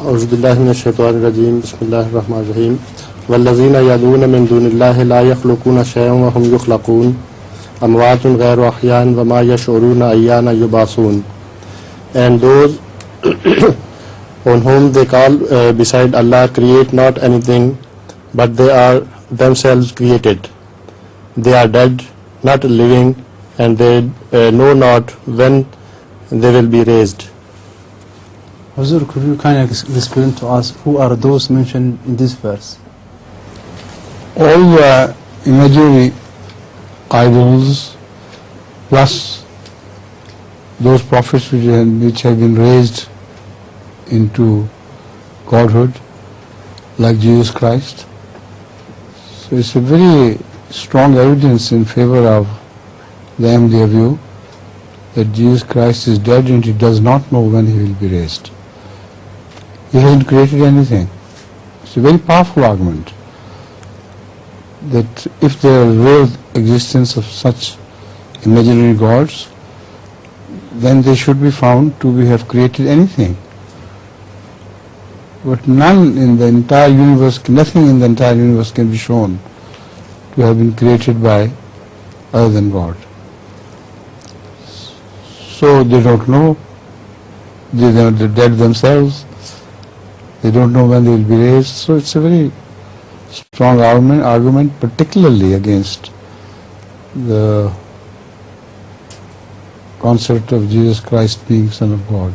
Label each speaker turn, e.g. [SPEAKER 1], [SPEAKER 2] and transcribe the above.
[SPEAKER 1] اعوذ باللہ من الشیطان الرجیم بسم اللہ الرحمن الرحیم والذین یدعون من دون اللہ لا یخلقون شیئا وهم یخلقون اموات غیر احیاء وما یشعرون Ayan یبعثون. And those on whom they call beside Allah create not anything, but they are themselves created. They are dead, not living, and they know not when they will be raised.
[SPEAKER 2] Hazur, could you kind of explain to us who are those mentioned in this verse?
[SPEAKER 3] All the imaginary idols plus those prophets which have been raised into godhood, like Jesus Christ. So it's a very strong evidence in favor of them, their view, that Jesus Christ is dead and he does not know when he will be raised. He hasn't created anything. It's a very powerful argument that if there is real existence of such imaginary gods, then they should be found to have created anything. But none in the entire universe, nothing in the entire universe can be shown to have been created by other than God. So they don't know, they're dead themselves, they don't know when they will be raised. So it's a very strong argument, particularly against the concept of Jesus Christ being Son of God.